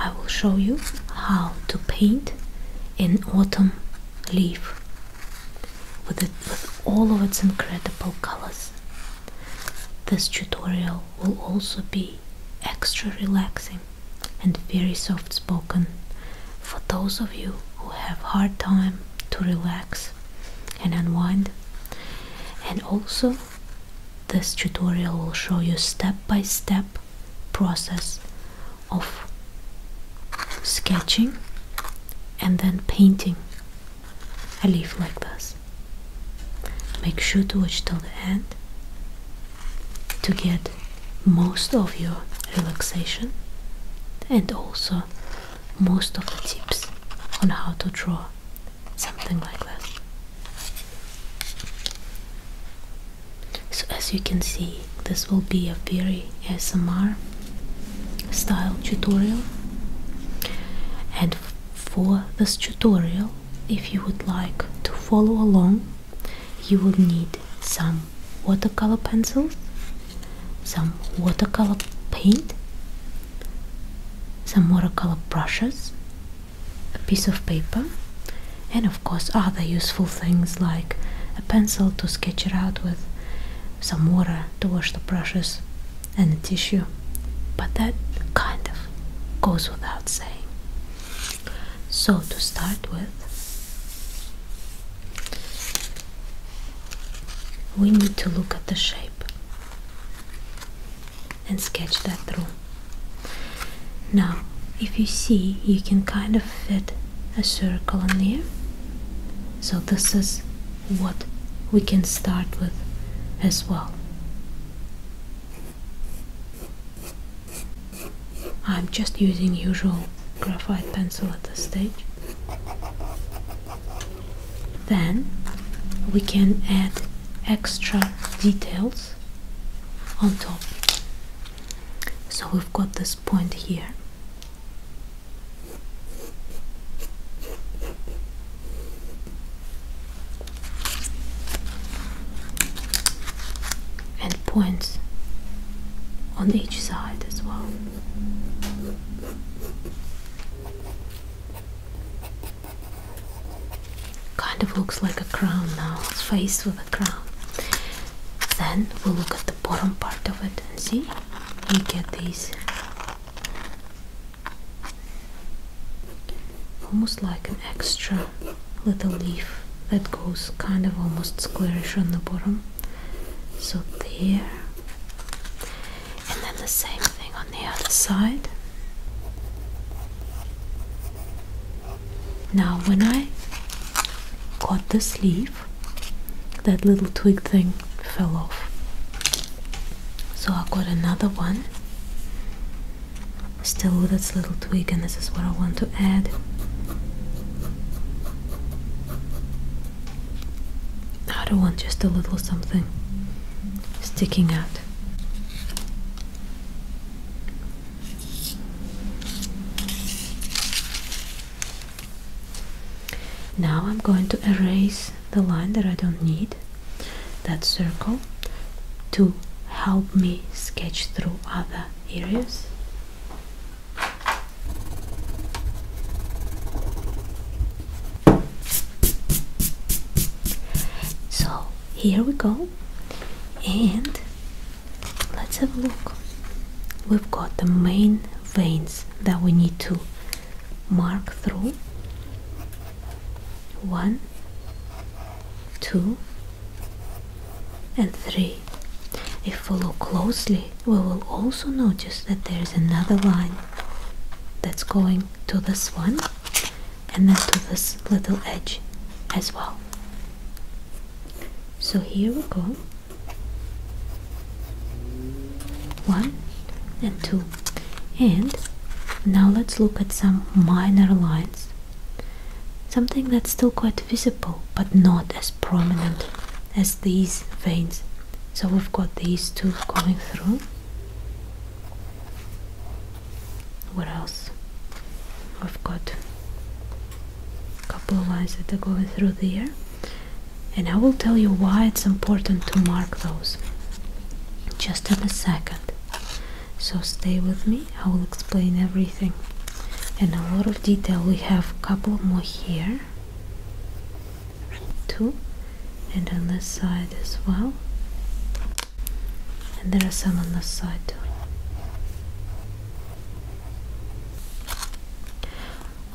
I will show you how to paint an autumn leaf with all of its incredible colors. This tutorial will also be extra relaxing and very soft spoken for those of you who have hard time to relax and unwind. And also this tutorial will show you step-by-step process of sketching and then painting a leaf like this. Make sure to watch till the end to get most of your relaxation and also most of the tips on how to draw something like this. So as you can see, this will be a very ASMR style tutorial, and for this tutorial, if you would like to follow along, you will need some watercolor pencils, some watercolor paint, some watercolor brushes, a piece of paper, and of course other useful things like a pencil to sketch it out with, some water to wash the brushes, and a tissue. But that kind of goes without saying. So to start with, we need to look at the shape and sketch that through. Now, if you see, you can kind of fit a circle in there. So this is what we can start with as well. I'm just using usual graphite pencil at this stage. Then we can add extra details on top. So we've got this point here. And points on each side as well. Kind of looks like a crown now, it's faced with a crown. Then we'll look at the bottom part of it and see, you get these almost like an extra little leaf that goes kind of almost squarish on the bottom. So there, and then the same thing on the other side. Now when I got this leaf, that little twig thing fell off. So I got another one, still with its little twig, and this is what I want to add. I don't want just a little something sticking out. Now I'm going to erase the line that I don't need, that circle, to help me sketch through other areas. So here we go, and let's have a look. We've got the main veins that we need to mark through. 1, 2, and 3. If we look closely, we will also notice that there is another line that's going to this one and then to this little edge as well. So here we go. 1 and 2. And now let's look at some minor lines. Something that's still quite visible but not as prominent as these veins. So we've got these two going through. What else? We've got a couple of lines that are going through there, and I will tell you why it's important to mark those just in a second. So stay with me, I will explain everything and a lot of detail. We have a couple more here, too, and on this side as well, and there are some on this side too.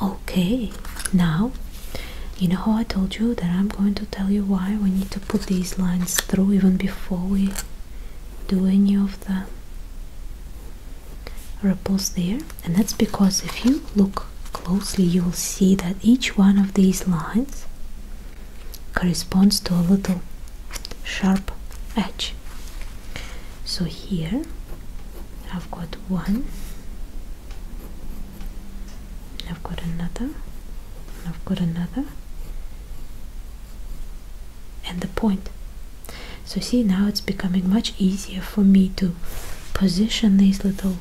Okay, now you know how I told you that I'm going to tell you why we need to put these lines through even before we do any of the ripples there, and that's because if you look closely you will see that each one of these lines corresponds to a little sharp edge. So here I've got one, I've got another, and I've got another, and the point. So see, now it's becoming much easier for me to position these little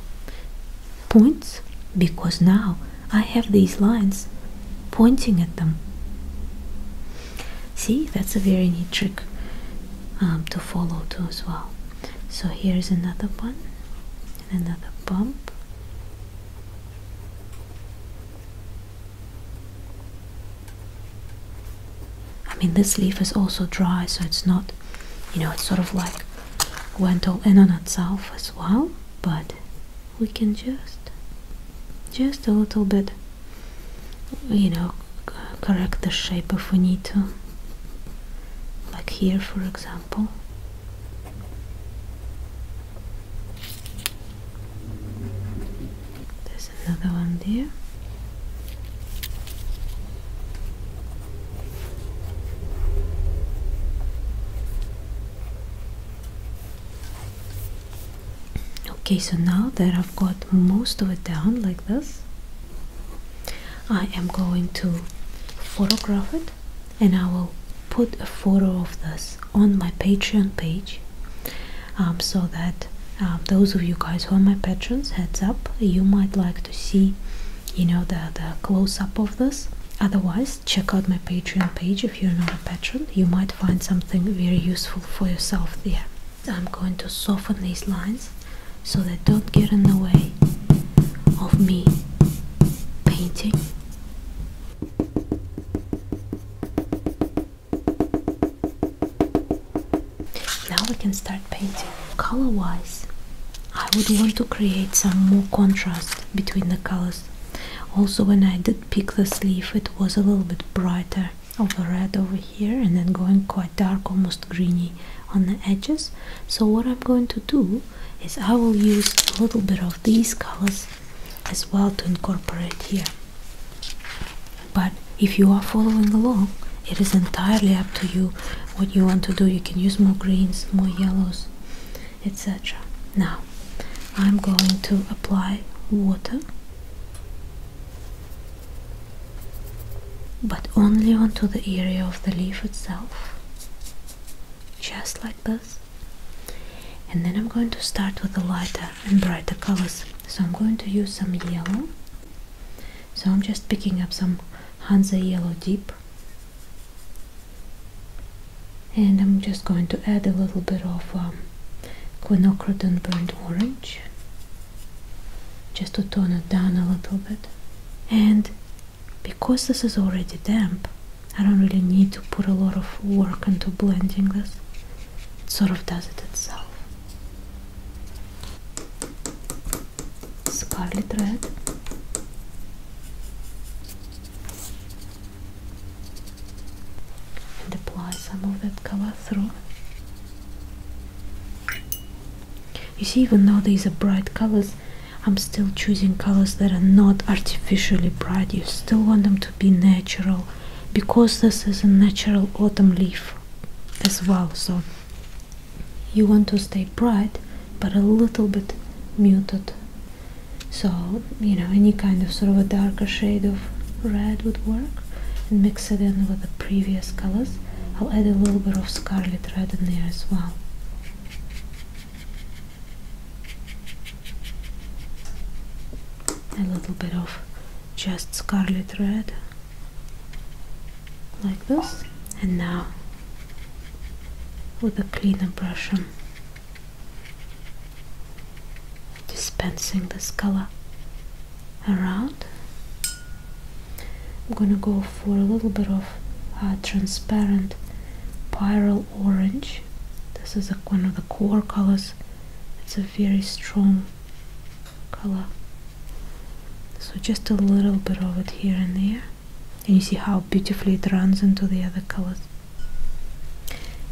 points because now I have these lines pointing at them. See, that's a very neat trick to follow too as well. So here's another one and another bump. I mean, this leaf is also dry, so it's not, you know, it's sort of like went all in on itself as well, but we can just a little bit, you know, correct the shape if we need to, like here for example. There's another one there. Okay, so now that I've got most of it down like this, I am going to photograph it, and I will put a photo of this on my Patreon page, so that those of you guys who are my patrons, heads up, you might like to see, you know, the close-up of this. Otherwise, check out my Patreon page. If you're not a patron, you might find something very useful for yourself there. I'm going to soften these lines so they don't get in the way of me painting. Now we can start painting. Color wise, I would want to create some more contrast between the colors. Also, when I did pick the sleeve, it was a little bit brighter of the red over here and then going quite dark, almost greeny on the edges. So what I'm going to do is I will use a little bit of these colors as well to incorporate here. But if you are following along, it is entirely up to you what you want to do. You can use more greens, more yellows, etc. Now I'm going to apply water, but only onto the area of the leaf itself, just like this. And then I'm going to start with the lighter and brighter colors. So I'm going to use some yellow. So I'm just picking up some Hansa Yellow Deep, and I'm just going to add a little bit of quinacridone burnt orange, just to tone it down a little bit. And because this is already damp, I don't really need to put a lot of work into blending this. It sort of does it itself. Scarlet red, and apply some of that color through. You see, even though these are bright colors, I'm still choosing colors that are not artificially bright. You still want them to be natural, because this is a natural autumn leaf as well. So you want to stay bright but a little bit muted. So, you know, any kind of sort of a darker shade of red would work, and mix it in with the previous colors. I'll add a little bit of scarlet red in there as well. A little bit of just scarlet red, like this. And now with a cleaner brush, I'm dispensing this color around. I'm gonna go for a little bit of transparent pyrrole orange. This is one of the core colors. It's a very strong color. So just a little bit of it here and there. And you see how beautifully it runs into the other colors.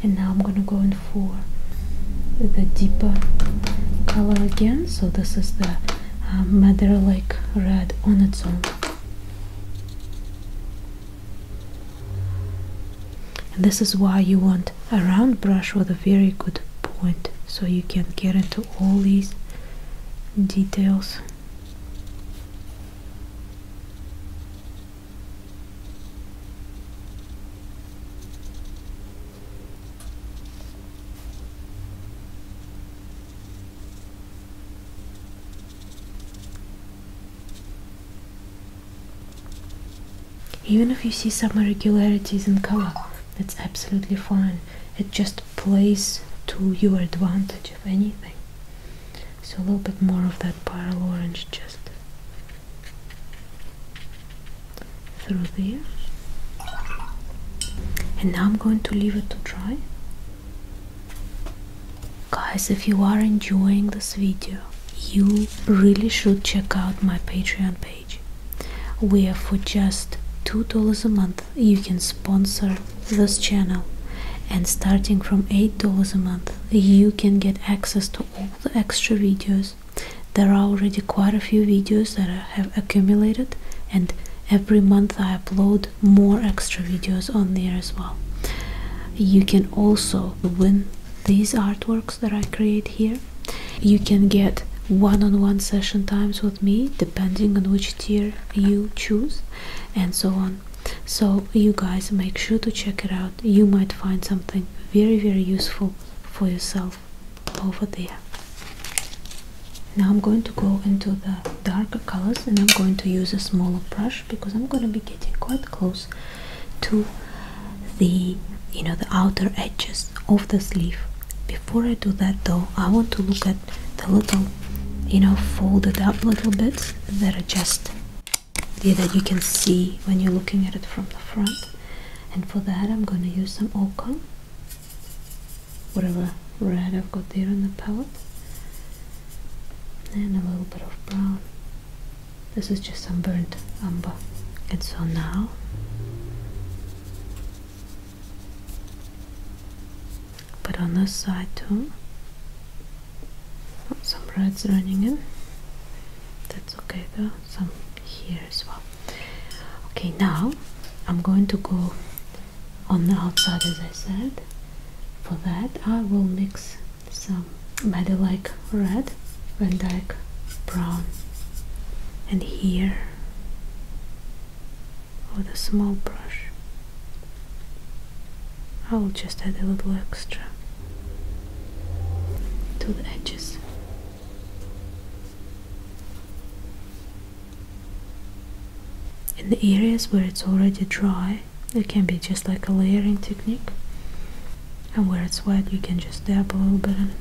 And now I'm gonna go in for the deeper color again. So this is the Madder-like red on its own. And this is why you want a round brush with a very good point, so you can get into all these details. Even if you see some irregularities in color, that's absolutely fine. It just plays to your advantage, if anything. So a little bit more of that pyrrole orange just through there. And now I'm going to leave it to dry. Guys, if you are enjoying this video, you really should check out my Patreon page, where for just $2 a month you can sponsor this channel, and starting from $8 a month you can get access to all the extra videos. There are already quite a few videos that I have accumulated, and every month I upload more extra videos on there as well. You can also win these artworks that I create here. You can get one-on-one session times with me depending on which tier you choose, and so on. So you guys make sure to check it out. You might find something very useful for yourself over there. Now I'm going to go into the darker colors, and I'm going to use a smaller brush because I'm going to be getting quite close to the the outer edges of this leaf. Before I do that though, I want to look at the little folded up little bits that are just there that you can see when you're looking at it from the front. And for that I'm going to use some ochre, whatever red I've got there on the palette, and a little bit of brown. This is just some burnt umber. And so now put on this side too. Some reds running in. That's okay though. Some here as well. Okay, now I'm going to go on the outside, as I said. For that I will mix some Madder-like red, Van Dyke brown, and here with a small brush I will just add a little extra to the edges. In the areas where it's already dry, it can be just like a layering technique, and where it's wet you can just dab a little bit in.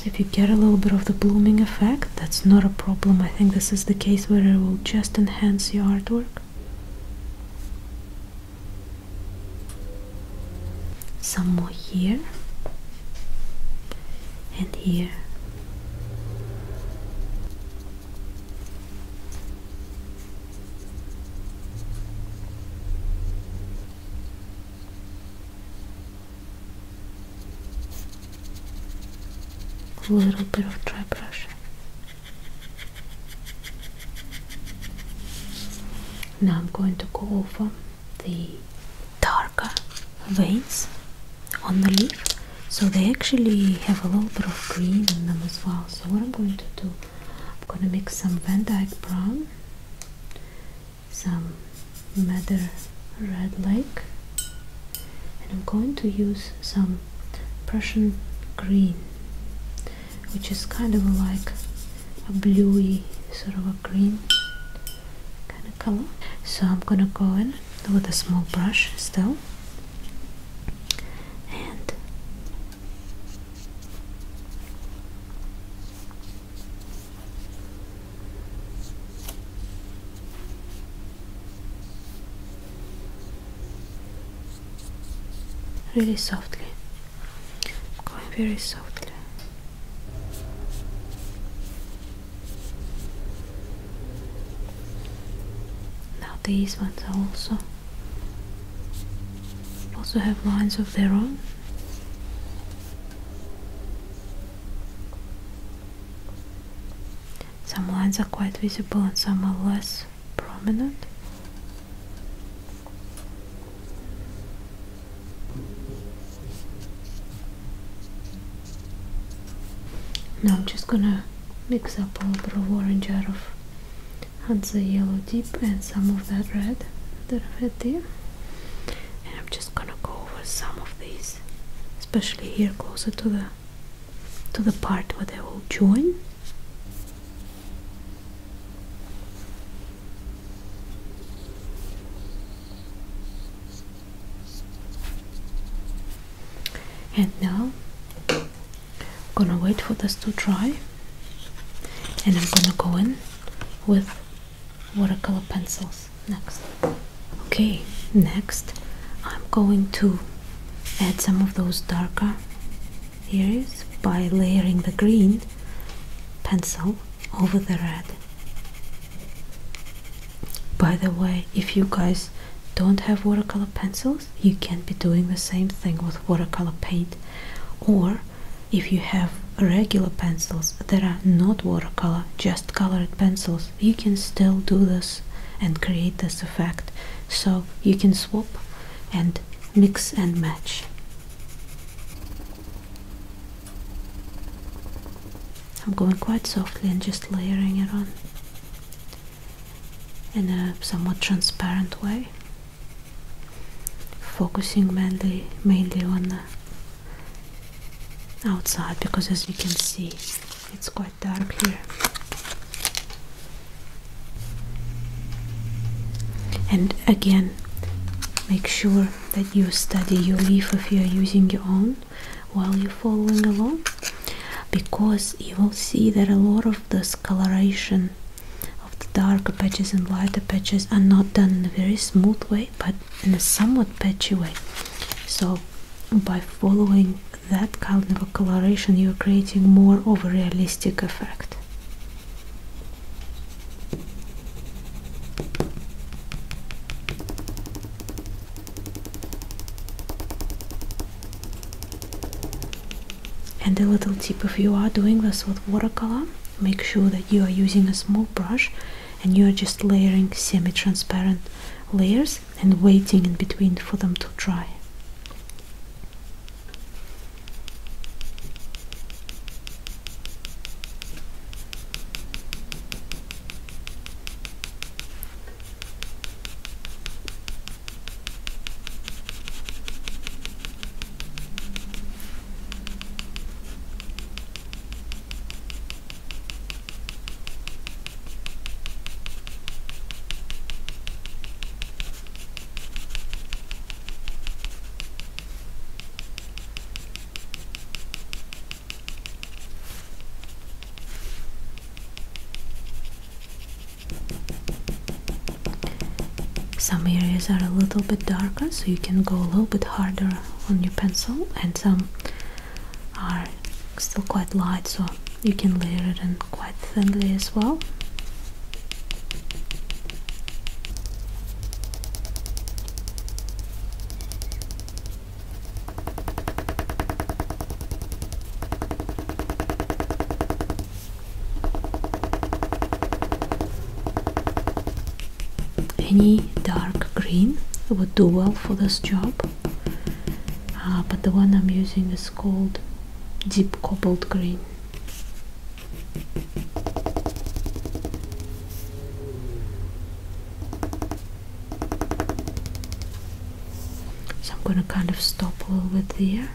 If you get a little bit of the blooming effect, that's not a problem. I think this is the case where it will just enhance your artwork. Some more here and here. A little bit of dry brush. Now I'm going to go over the darker veins on the leaf, so they actually have a little bit of green in them as well. So what I'm going to do, I'm going to mix some Van Dyke brown, some Madder Red Lake, and I'm going to use some Prussian green, which is kind of like a bluey sort of a green kind of color. So I'm gonna go in with a small brush still and really softly. Going very softly. Now these ones are also have lines of their own. Some lines are quite visible and some are less prominent. Now I'm just gonna mix up a little bit of orange out of Hansa Yellow Deep and some of that red that I've had there. And I'm just gonna go over some of these, especially here closer to the part where they will join. And now I'm gonna wait for this to dry, and I'm gonna go in with watercolor pencils next. Okay, next I'm going to add some of those darker areas by layering the green pencil over the red. By the way, if you guys don't have watercolor pencils, you can be doing the same thing with watercolor paint. Or if you have regular pencils that are not watercolor, just colored pencils, you can still do this and create this effect. So you can swap and mix and match. I'm going quite softly and just layering it on in a somewhat transparent way, focusing mainly on the outside, because as you can see it's quite dark here. And again, make sure that you study your leaf if you are using your own while you're following along, because you will see that a lot of this coloration of the darker patches and lighter patches are not done in a very smooth way, but in a somewhat patchy way. So by following that kind of a coloration, you're creating more of a realistic effect. And a little tip, if you are doing this with watercolor, make sure that you are using a small brush and you are just layering semi-transparent layers and waiting in between for them to dry. Some areas are a little bit darker, so you can go a little bit harder on your pencil, and some are still quite light, so you can layer it in quite thinly as well. Any dark green would do well for this job, but the one I'm using is called deep cobalt green. So I'm going to kind of stop a little bit there,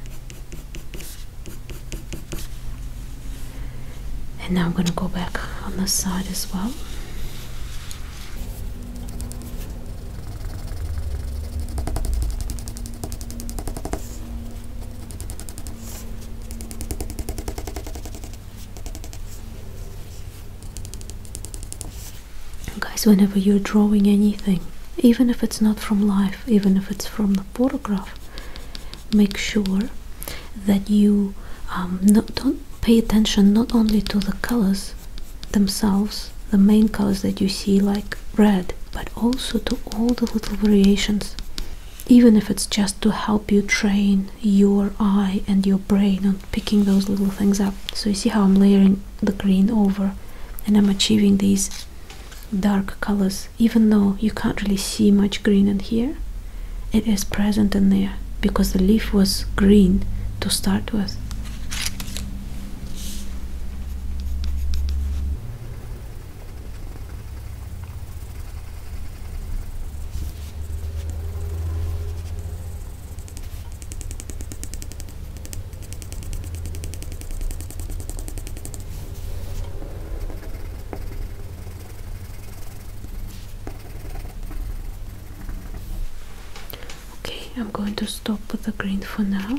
and now I'm going to go back on this side as well. Guys, whenever you're drawing anything, even if it's not from life, even if it's from the photograph, make sure that you don't pay attention not only to the colors themselves, the main colors that you see like red, but also to all the little variations, even if it's just to help you train your eye and your brain on picking those little things up. So you see how I'm layering the green over and I'm achieving these dark colors. Even though you can't really see much green in here, it is present in there because the leaf was green to start with. I'm going to stop with the green for now,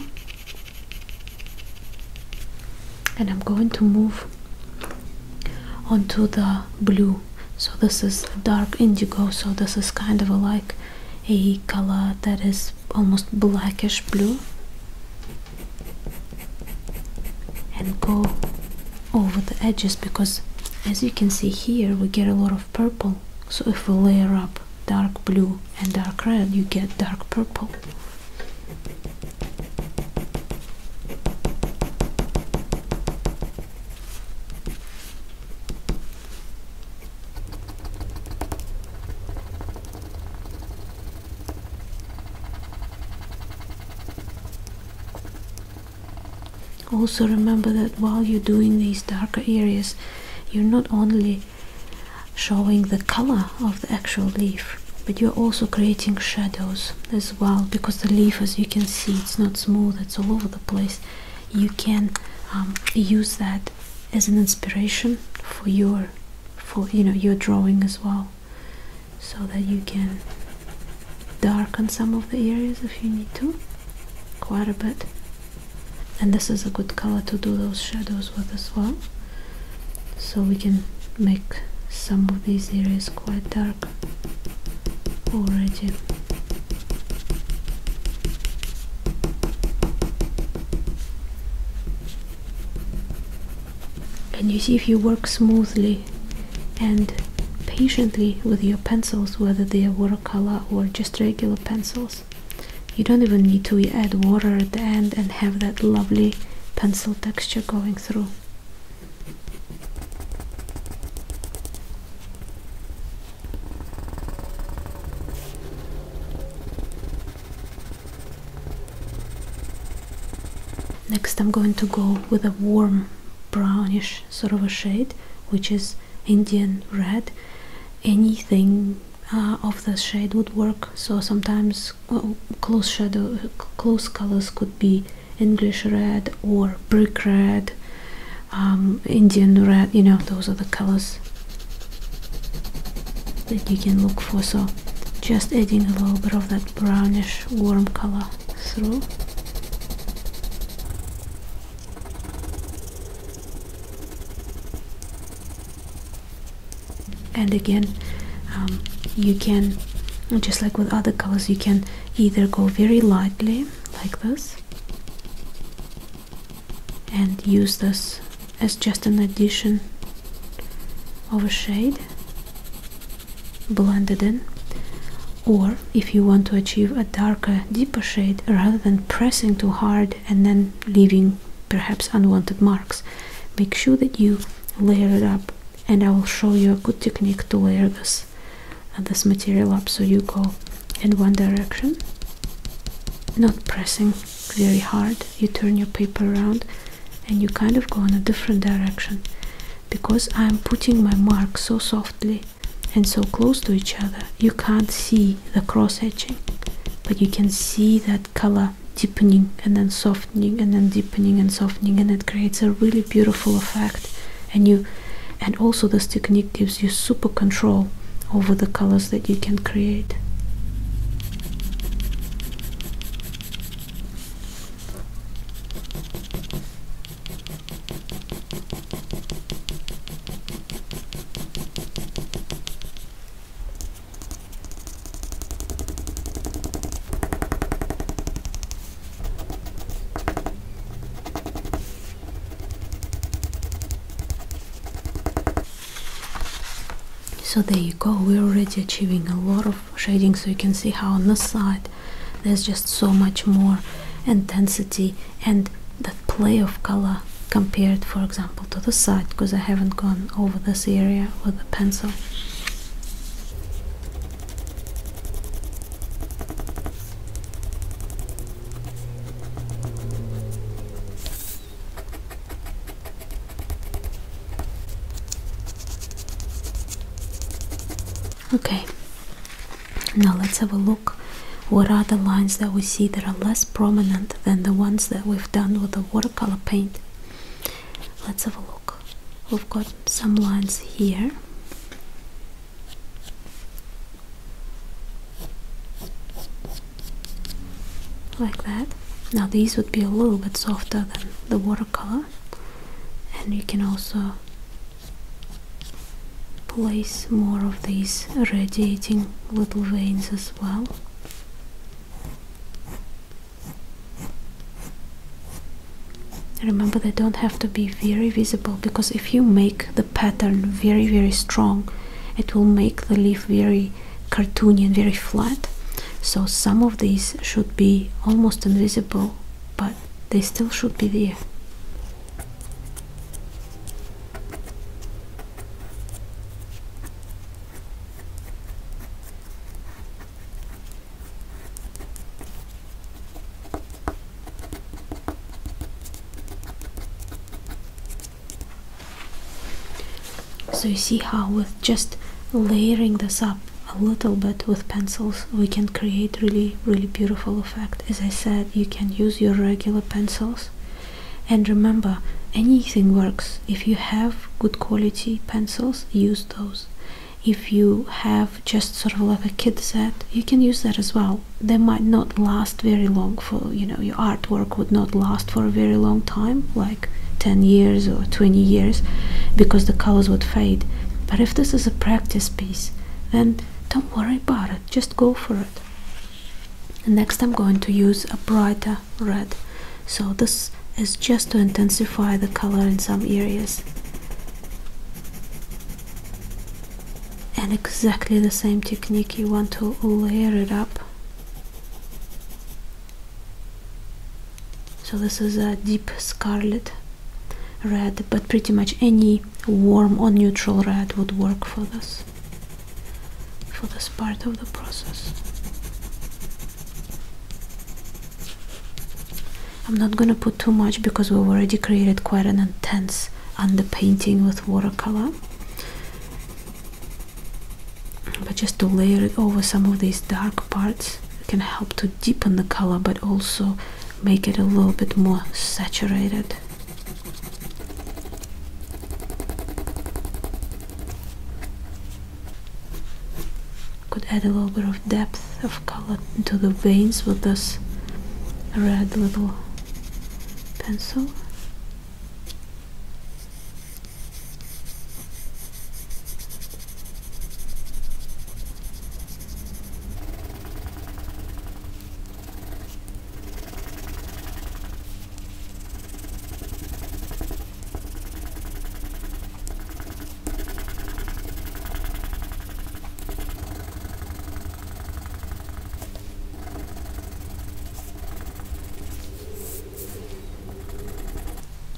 and I'm going to move onto the blue. So this is dark indigo, so this is kind of like a color that is almost blackish blue, and go over the edges, because as you can see here we get a lot of purple. So if we layer up dark blue and dark red, you get dark purple. Also remember that while you're doing these darker areas, you're not only showing the color of the actual leaf, but you're also creating shadows as well, because the leaf, as you can see, it's not smooth, it's all over the place. You can use that as an inspiration for your drawing as well, so that you can darken some of the areas if you need to, quite a bit. And this is a good color to do those shadows with as well, so we can make some of these areas quite dark already. And you see, if you work smoothly and patiently with your pencils, whether they are watercolor or just regular pencils, you don't even need to add water at the end and have that lovely pencil texture going through. Next I'm going to go with a warm brownish sort of a shade, which is Indian red. Anything of the shade would work. So sometimes close colors could be English red or brick red, Indian red, those are the colors that you can look for. So just adding a little bit of that brownish warm color through. And again, you can, just like with other colors, you can either go very lightly like this and use this as just an addition of a shade, blend it in, or if you want to achieve a darker, deeper shade, rather than pressing too hard and then leaving perhaps unwanted marks, make sure that you layer it up. And I will show you a good technique to layer this material up. So you go in one direction, not pressing very hard, you turn your paper around and you kind of go in a different direction, because I'm putting my mark so softly and so close to each other, you can't see the cross hatching, but you can see that color deepening and then softening and then deepening and softening, and it creates a really beautiful effect. And also this technique gives you super control over the colors that you can create. So there you go, we're already achieving a lot of shading. So you can see how on this side there's just so much more intensity and the play of color compared, for example, to the side, because I haven't gone over this area with a pencil. Okay, now let's have a look. What are the lines that we see that are less prominent than the ones that we've done with the watercolor paint? Let's have a look. We've got some lines here. Like that. Now these would be a little bit softer than the watercolor. And you can also place more of these radiating little veins as well. Remember, they don't have to be very visible, because if you make the pattern very strong, it will make the leaf very cartoony and very flat. So some of these should be almost invisible, but they still should be there. So you see how with just layering this up a little bit with pencils, we can create really beautiful effect. As I said, you can use your regular pencils, and remember, anything works. If you have good quality pencils, use those. If you have just sort of like a kit set, you can use that as well. They might not last very long for, you know, your artwork would not last for a very long time, like 10 years or 20 years, because the colors would fade. But if this is a practice piece, then don't worry about it, just go for it. And next I'm going to use a brighter red. So this is just to intensify the color in some areas. And exactly the same technique, you want to layer it up. So this is a deep scarlet red, but pretty much any warm or neutral red would work for this part of the process. I'm not gonna put too much because we've already created quite an intense underpainting with watercolor, but just to layer it over some of these dark parts can help to deepen the color, but also make it a little bit more saturated. Could add a little bit of depth of color into the veins with this red little pencil.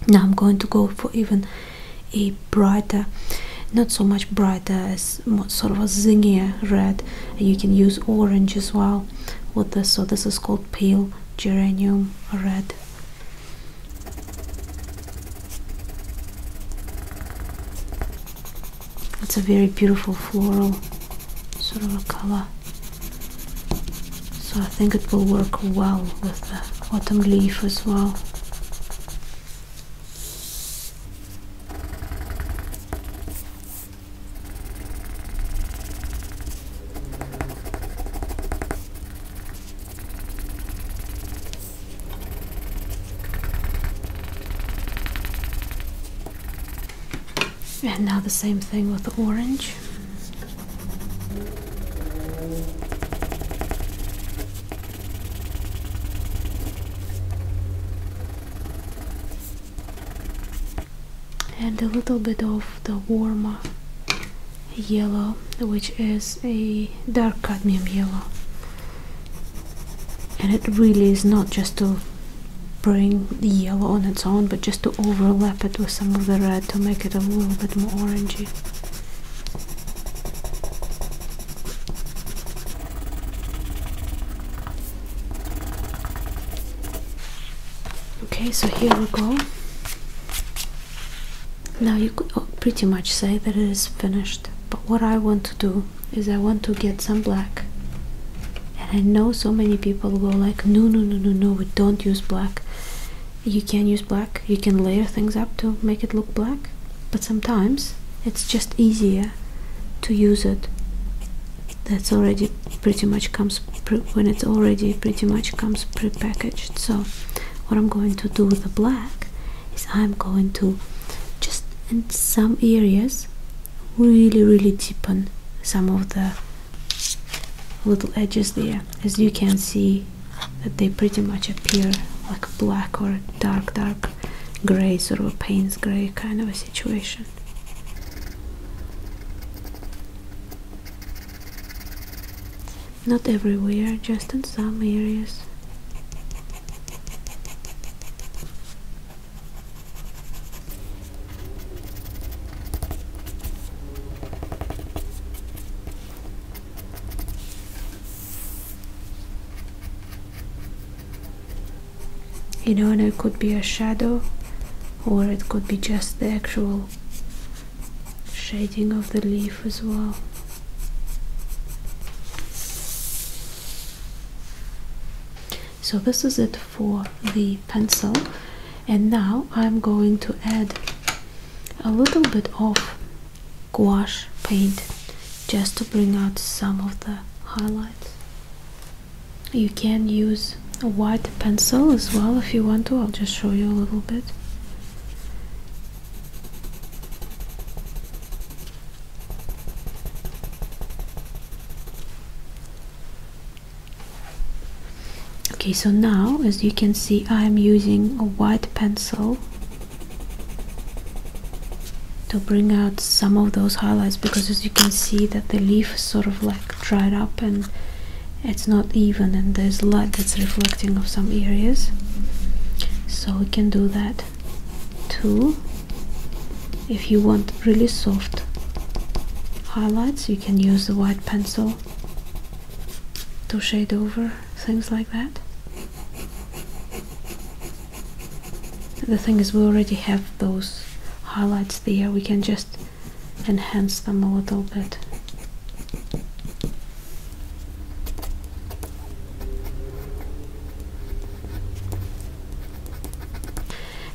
Now I'm going to go for even a brighter, not so much brighter as more sort of a zingier red. You can use orange as well with this. So this is called pale geranium red. It's a very beautiful floral sort of a color. So I think it will work well with the autumn leaf as well. And now the same thing with the orange. And a little bit of the warmer yellow, which is a dark cadmium yellow, and it really is not just to bring the yellow on its own, but just to overlap it with some of the red to make it a little bit more orangey. Okay, so here we go. Now you could pretty much say that it is finished, but what I want to do is I want to get some black. And I know so many people will like, no, no, no, no, no, we don't use black. You can use black, you can layer things up to make it look black, but sometimes it's just easier to use it that's already pretty much comes when it's already pretty much comes pre-packaged. So what I'm going to do with the black is I'm going to just in some areas really deepen some of the little edges there. As you can see that they pretty much appear like black or dark gray, sort of a Payne's gray kind of a situation. Not everywhere, just in some areas. You know, and it could be a shadow, or it could be just the actual shading of the leaf as well. So this is it for the pencil, and now I'm going to add a little bit of gouache paint just to bring out some of the highlights. You can use a white pencil as well if you want to. I'll just show you a little bit. Okay, so now as you can see I'm using a white pencil to bring out some of those highlights, because as you can see that the leaf is sort of like dried up and it's not even, and there's light that's reflecting of some areas. So we can do that too. If you want really soft highlights, you can use the white pencil to shade over things like that. The thing is, we already have those highlights there, we can just enhance them a little bit.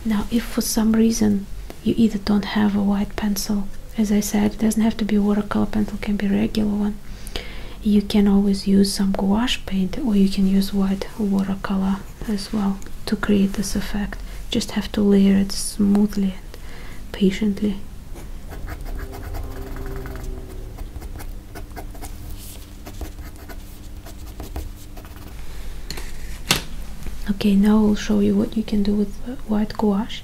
Now if for some reason you either don't have a white pencil, as I said, it doesn't have to be a watercolor pencil, it can be a regular one, you can always use some gouache paint, or you can use white watercolor as well to create this effect. Just have to layer it smoothly and patiently. Okay, now I'll show you what you can do with white gouache.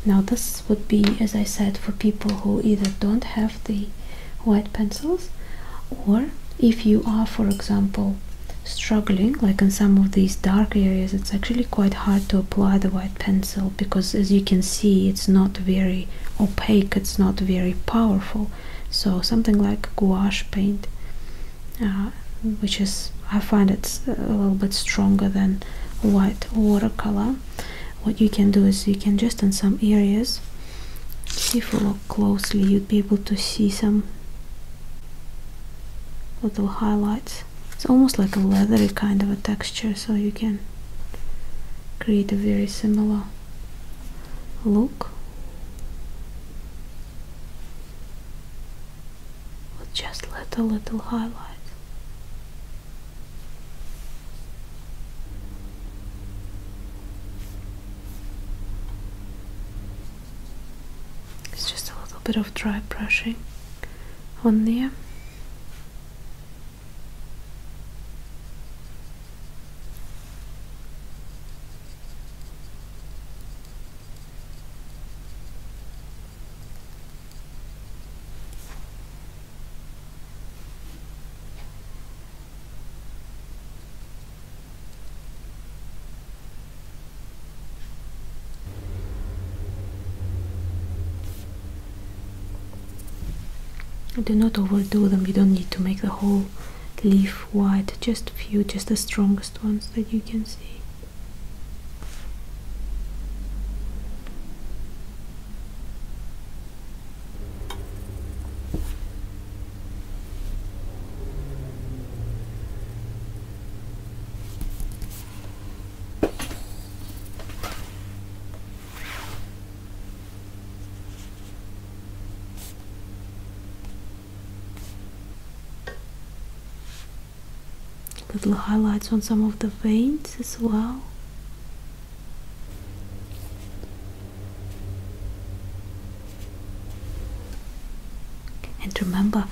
Now this would be, as I said, for people who either don't have the white pencils, or if you are, for example, struggling, like in some of these dark areas, it's actually quite hard to apply the white pencil, because as you can see it's not very opaque, it's not very powerful. So something like gouache paint, which is, I find it's a little bit stronger than white watercolor. What you can do is you can just in some areas, if you look closely you'd be able to see some little highlights. It's almost like a leathery kind of a texture, so you can create a very similar look with just little highlights. It's just a little bit of dry brushing on there. Do not overdo them. You don't need to make the whole leaf white, just a few, just the strongest ones that you can see. Little highlights on some of the veins as well. And remember,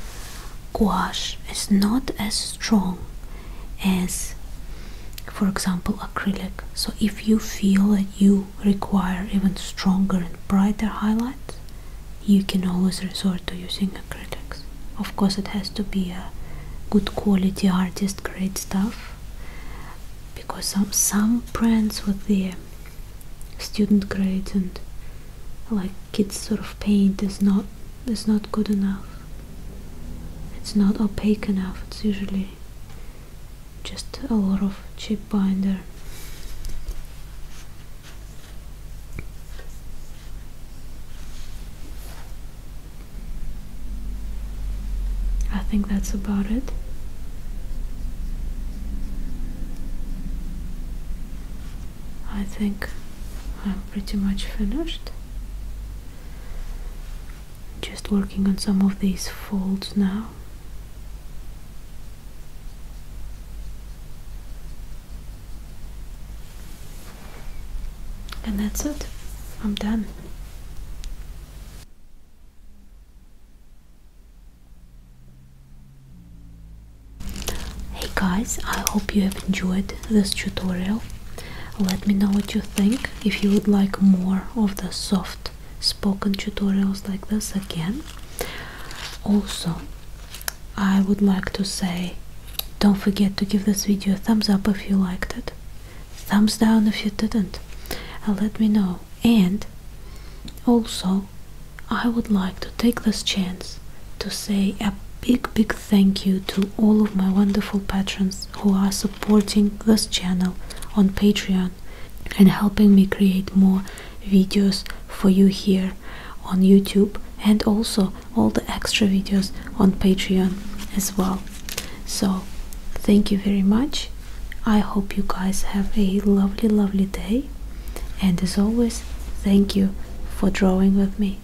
gouache is not as strong as, for example, acrylic. So if you feel that you require even stronger and brighter highlights, you can always resort to using acrylics. Of course, it has to be a good quality artist grade stuff, because some brands with their student grades and like kids sort of paint is not good enough. It's not opaque enough. It's usually just a lot of cheap binder. I think that's about it. I think I'm pretty much finished. Just working on some of these folds now. And that's it. I'm done. Hey guys, I hope you have enjoyed this tutorial. Let me know what you think, if you would like more of the soft spoken tutorials like this again. Also, I would like to say, don't forget to give this video a thumbs up if you liked it, thumbs down if you didn't, and let me know. And also, I would like to take this chance to say a big thank you to all of my wonderful patrons who are supporting this channel on Patreon and helping me create more videos for you here on YouTube, and also all the extra videos on Patreon as well. So thank you very much. I hope you guys have a lovely day, and as always, thank you for drawing with me.